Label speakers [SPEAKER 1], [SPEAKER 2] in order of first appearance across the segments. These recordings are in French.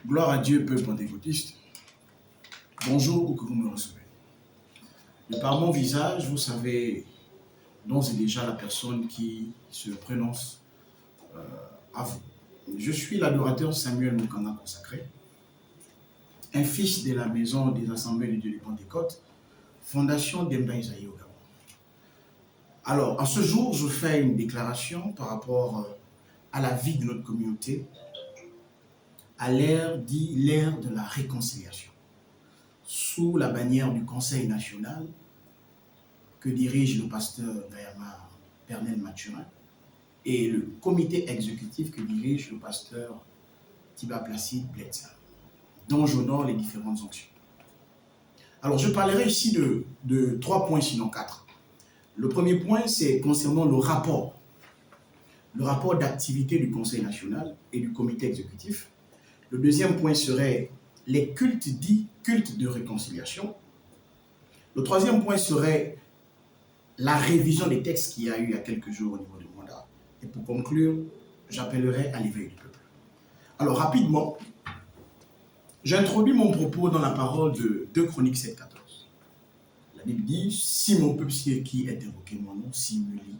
[SPEAKER 1] Gloire à Dieu, peuple pentecôtiste. Bonjour, où que vous me recevez. De par mon visage, vous savez d'ores et déjà la personne qui se prononce à vous. Je suis l'adorateur Samuel Mukanga consacré, un fils de la maison des Assemblées de Dieu de Pentecôte, fondation d'Emba Isaïe au Gabon. Alors, à ce jour, je fais une déclaration par rapport à la vie de notre communauté, à l'ère de la réconciliation, sous la bannière du Conseil national que dirige le pasteur Gayama Pernel Mathurin et le comité exécutif que dirige le pasteur Tiba Placide Bletsa, dont j'honore les différentes onctions. Alors, je parlerai ici de 3 points, sinon 4. Le premier point, c'est concernant le rapport d'activité du Conseil national et du comité exécutif. Le deuxième point serait les cultes dits cultes de réconciliation. Le troisième point serait la révision des textes qu'il y a eu il y a quelques jours au niveau du mandat. Et pour conclure, j'appellerai à l'éveil du peuple. Alors, rapidement, j'introduis mon propos dans la parole de 2 Chroniques 7,14. La Bible dit, si mon peuple qui est invoqué mon nom, s'il me lit,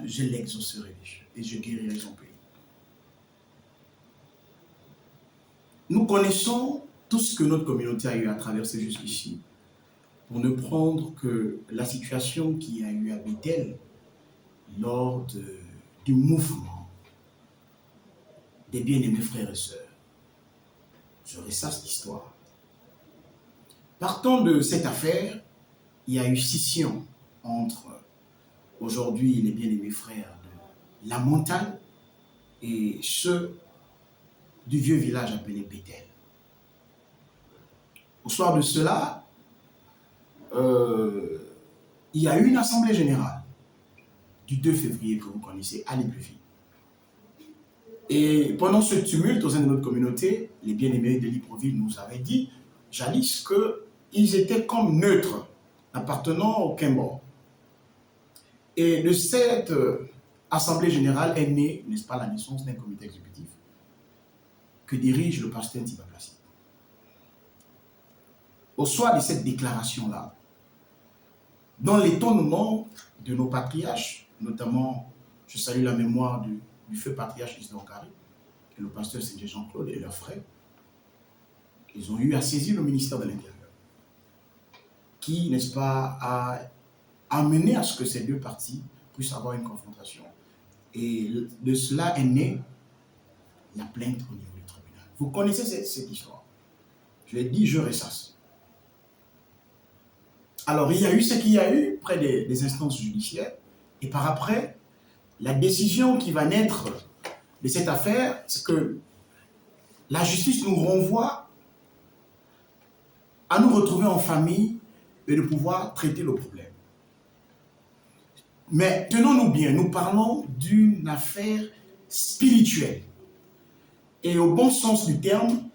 [SPEAKER 1] je l'exaucerai des cieux et je guérirai son pays. Nous connaissons tout ce que notre communauté a eu à traverser jusqu'ici, pour ne prendre que la situation qu'il y a eu à Bethel lors du mouvement des bien-aimés frères et sœurs. Je ressasse l'histoire. Partant de cette affaire, il y a eu scission entre aujourd'hui les bien-aimés frères de la montagne et ceux du vieux village appelé Bethel. Au soir de cela, il y a eu une assemblée générale du 2 février que vous connaissez à Libreville. Et pendant ce tumulte au sein de notre communauté, les bien-aimés de Libreville nous avaient dit, jadis, qu'ils étaient comme neutres, appartenant au Quimbo. Et de cette assemblée générale est née, n'est-ce pas, la naissance d'un comité exécutif que dirige le pasteur Tiba Placide. Au soir de cette déclaration-là, dans l'étonnement de nos patriarches, notamment, je salue la mémoire du feu patriarche Isidore Kari et le pasteur Saint Jean-Claude et leurs frères, ils ont eu à saisir le ministère de l'Intérieur, qui, n'est-ce pas, a amené à ce que ces deux parties puissent avoir une confrontation. Et de cela est née la plainte au niveau du tribunal. Vous connaissez cette histoire. Je l'ai dit, je ressasse. Alors, il y a eu ce qu'il y a eu près des instances judiciaires, et par après, la décision qui va naître de cette affaire, c'est que la justice nous renvoie à nous retrouver en famille et de pouvoir traiter le problème. Mais tenons-nous bien, nous parlons d'une affaire spirituelle. Et au bon sens du terme,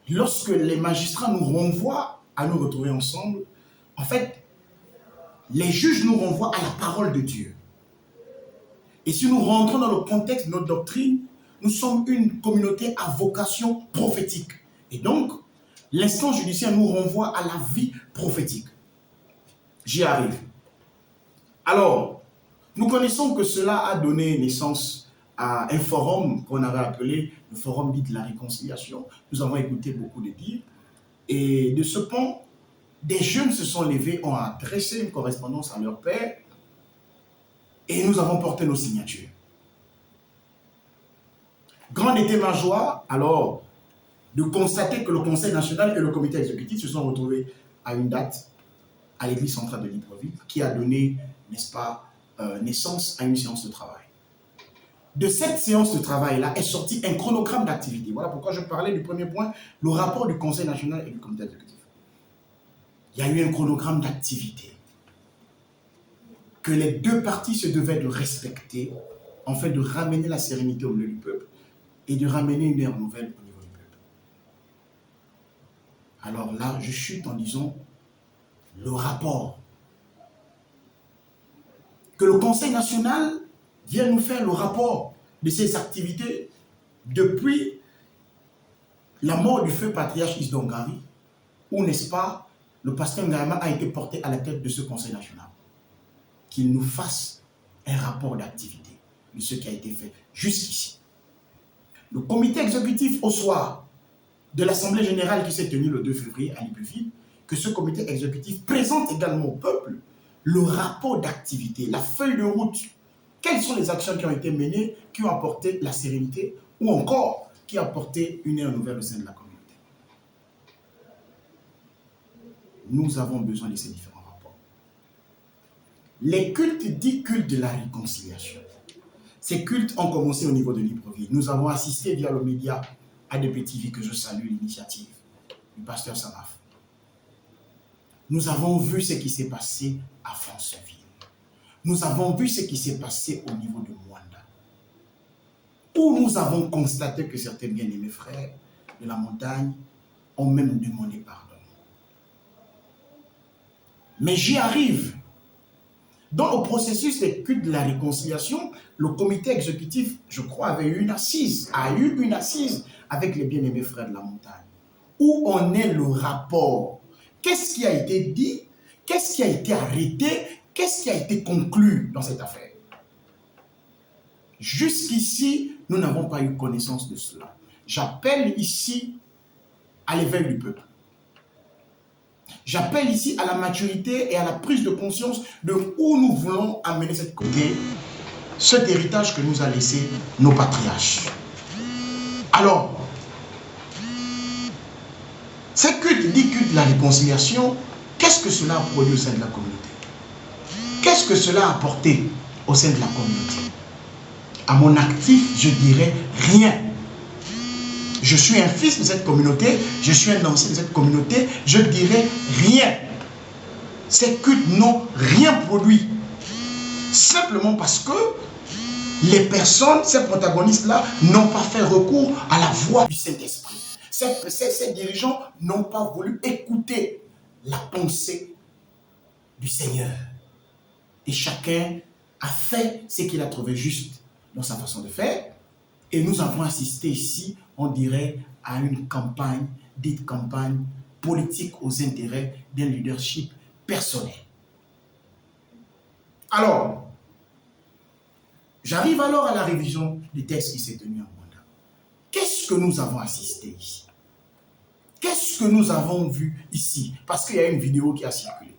[SPEAKER 1] lorsque les magistrats nous renvoient à nous retrouver ensemble, en fait, les juges nous renvoient à la parole de Dieu. Et si nous rentrons dans le contexte de notre doctrine, nous sommes une communauté à vocation prophétique. Et donc, l'instance judiciaire nous renvoie à la vie prophétique. J'y arrive. Alors, nous connaissons que cela a donné naissance à un forum qu'on avait appelé le forum dit de la réconciliation. Nous avons écouté beaucoup de dire. Et de ce point, des jeunes se sont levés, ont adressé une correspondance à leur père et nous avons porté nos signatures. Grande était ma joie, alors, de constater que le Conseil national et le comité exécutif se sont retrouvés à une date à l'église centrale de Libreville qui a donné, n'est-ce pas, naissance à une séance de travail. De cette séance de travail-là est sorti un chronogramme d'activité. Voilà pourquoi je parlais du premier point, le rapport du Conseil national et du comité exécutif. Il y a eu un chronogramme d'activité que les deux parties se devaient de respecter en fait de ramener la sérénité au milieu du peuple et de ramener une ère nouvelle au niveau du peuple. Alors là, je chute en disant le rapport. Que le Conseil national vient nous faire le rapport de ces activités depuis la mort du feu patriarche Isdongari, où, n'est-ce pas, le pasteur Ngayama a été porté à la tête de ce conseil national, qu'il nous fasse un rapport d'activité de ce qui a été fait jusqu'ici. Le comité exécutif au soir de l'Assemblée générale qui s'est tenue le 2 février à Libreville, que ce comité exécutif présente également au peuple le rapport d'activité, la feuille de route. Quelles sont les actions qui ont été menées, qui ont apporté la sérénité ou encore qui ont apporté une ère nouvelle au sein de la communauté. Nous avons besoin de ces différents rapports. Les cultes dits cultes de la réconciliation. Ces cultes ont commencé au niveau de Libreville. Nous avons assisté via le média à des petits vies que je salue l'initiative du pasteur Samaf. Nous avons vu ce qui s'est passé à Franceville. Nous avons vu ce qui s'est passé au niveau de Mwanda, où nous avons constaté que certains bien-aimés frères de la montagne ont même demandé pardon. Mais j'y arrive. Dans le processus des cultes de la réconciliation, le comité exécutif, je crois, a eu une assise avec les bien-aimés frères de la montagne, où on est le rapport. Qu'est-ce qui a été dit? Qu'est-ce qui a été arrêté? Qu'est-ce qui a été conclu dans cette affaire? Jusqu'ici, nous n'avons pas eu connaissance de cela. J'appelle ici à l'éveil du peuple. J'appelle ici à la maturité et à la prise de conscience de où nous voulons amener cette communauté, cet héritage que nous a laissé nos patriarches. Alors, ces cultes dits cultes de la réconciliation, qu'est-ce que cela a produit au sein de la communauté? Qu'est-ce que cela a apporté au sein de la communauté? À mon actif, je dirais rien. Je suis un fils de cette communauté, je suis un ancien de cette communauté, je dirais rien. Ces cultes n'ont rien produit. Simplement parce que les personnes, ces protagonistes-là, n'ont pas fait recours à la voix du Saint-Esprit. Ces dirigeants n'ont pas voulu écouter la pensée du Seigneur. Et chacun a fait ce qu'il a trouvé juste dans sa façon de faire. Et nous avons assisté ici, on dirait, à une campagne, dite campagne politique aux intérêts d'un leadership personnel. Alors, j'arrive alors à la révision du texte qui s'est tenu en Rwanda. Qu'est-ce que nous avons assisté ici? Qu'est-ce que nous avons vu ici? Parce qu'il y a une vidéo qui a circulé.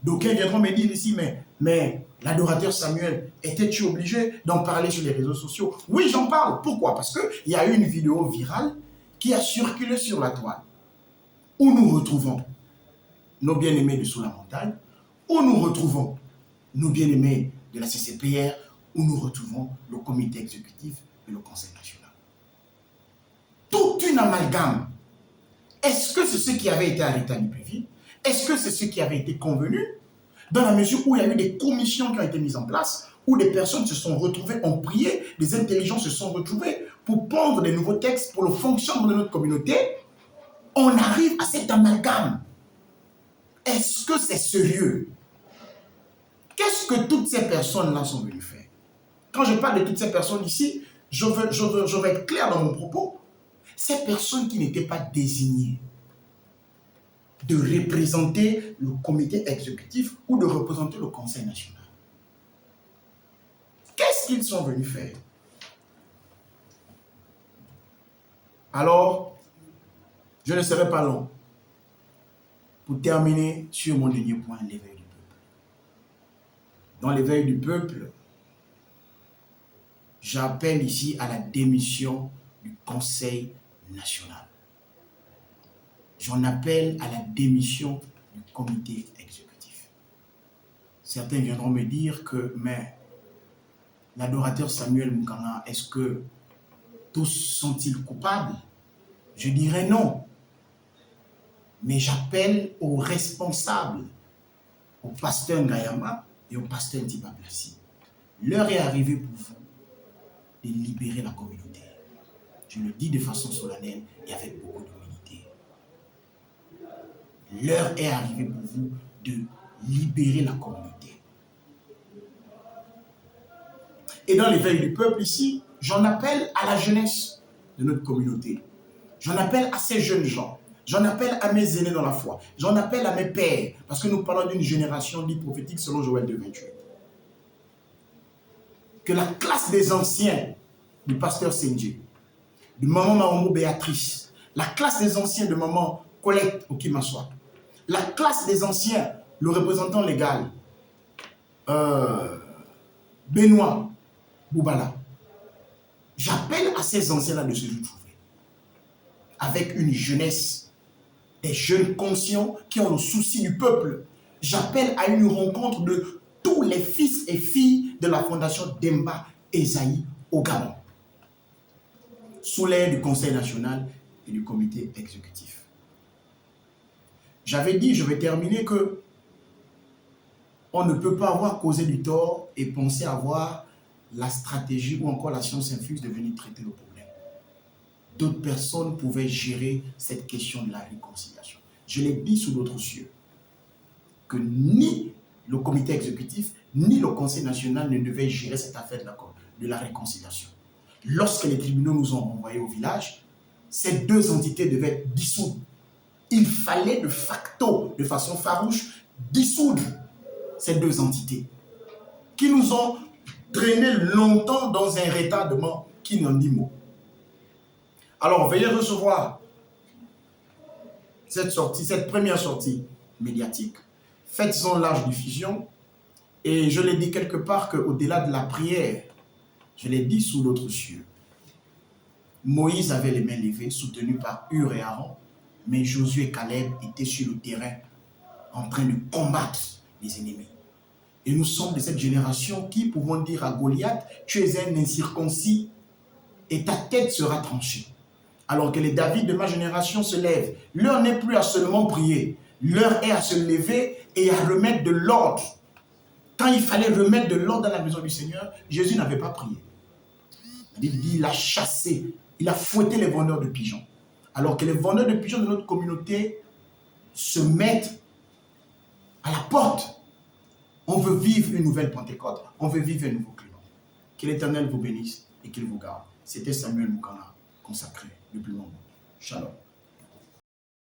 [SPEAKER 1] D'aucuns viendront me dire ici, mais l'adorateur Samuel, était-tu obligé d'en parler sur les réseaux sociaux? Oui, j'en parle. Pourquoi? Parce qu'il y a eu une vidéo virale qui a circulé sur la toile, où nous retrouvons nos bien-aimés de Sous la Montagne, où nous retrouvons nos bien-aimés de la CCPR, où nous retrouvons le comité exécutif et le conseil national. Toute une amalgame. Est-ce que c'est ce qui avait été arrêté à Libreville? Est-ce que c'est ce qui avait été convenu? Dans la mesure où il y a eu des commissions qui ont été mises en place, où des personnes se sont retrouvées, ont prié, des intelligences se sont retrouvées pour pondre des nouveaux textes pour le fonctionnement de notre communauté, on arrive à cet amalgame. Est-ce que c'est sérieux? Qu'est-ce que toutes ces personnes-là sont venues faire? Quand je parle de toutes ces personnes ici, je veux être clair dans mon propos. Ces personnes qui n'étaient pas désignées de représenter le comité exécutif ou de représenter le conseil national. Qu'est-ce qu'ils sont venus faire? Alors, je ne serai pas long pour terminer sur mon dernier point, l'éveil du peuple. Dans l'éveil du peuple, j'appelle ici à la démission du conseil national. J'en appelle à la démission du comité exécutif. Certains viendront me dire que, mais l'adorateur Samuel Mukanga, est-ce que tous sont-ils coupables? Je dirais non. Mais j'appelle aux responsables, au pasteur Ngayama et au pasteur Ntibablassi. L'heure est arrivée pour vous de libérer la communauté. Je le dis de façon solennelle et avec beaucoup d'humilité. L'heure est arrivée pour vous de libérer la communauté. Et dans l'éveil du peuple ici, j'en appelle à la jeunesse de notre communauté. J'en appelle à ces jeunes gens. J'en appelle à mes aînés dans la foi. J'en appelle à mes pères. Parce que nous parlons d'une génération dite prophétique selon Joël 2,28. Que la classe des anciens du pasteur Senji, de maman Mahomo Béatrice, la classe des anciens de maman Colette Okimaswa, la classe des anciens, le représentant légal, Benoît Boubala, j'appelle à ces anciens-là de se retrouver avec une jeunesse, des jeunes conscients qui ont le souci du peuple. J'appelle à une rencontre de tous les fils et filles de la fondation Demba Esaïe au Gabon, sous l'aide du Conseil national et du comité exécutif. J'avais dit, je vais terminer, que on ne peut pas avoir causé du tort et penser avoir la stratégie ou encore la science infuse de venir traiter le problème. D'autres personnes pouvaient gérer cette question de la réconciliation. Je l'ai dit sous d'autres cieux, que ni le comité exécutif, ni le Conseil national ne devaient gérer cette affaire de la réconciliation. Lorsque les tribunaux nous ont renvoyés au village, ces deux entités devaient être dissoudre. Il fallait de facto, de façon farouche, dissoudre ces deux entités qui nous ont traîné longtemps dans un retardement qui n'en dit mot. Alors, veuillez recevoir cette première sortie médiatique. Faites-en large diffusion. Et je l'ai dit quelque part qu'au-delà de la prière, je l'ai dit sous l'autre cieux, Moïse avait les mains levées, soutenu par Hur et Aaron, mais Josué et Caleb étaient sur le terrain en train de combattre les ennemis. Et nous sommes de cette génération qui pouvons dire à Goliath, tu es un incirconcis et ta tête sera tranchée. Alors que les David de ma génération se lèvent. L'heure n'est plus à seulement prier. L'heure est à se lever et à remettre de l'ordre. Quand il fallait remettre de l'ordre dans la maison du Seigneur, Jésus n'avait pas prié. Il a chassé, il a fouetté les vendeurs de pigeons. Alors que les vendeurs de pigeons de notre communauté se mettent à la porte. On veut vivre une nouvelle Pentecôte. On veut vivre un nouveau climat. Que l'Éternel vous bénisse et qu'il vous garde. C'était Samuel Moukana, consacré le plus long. Shalom.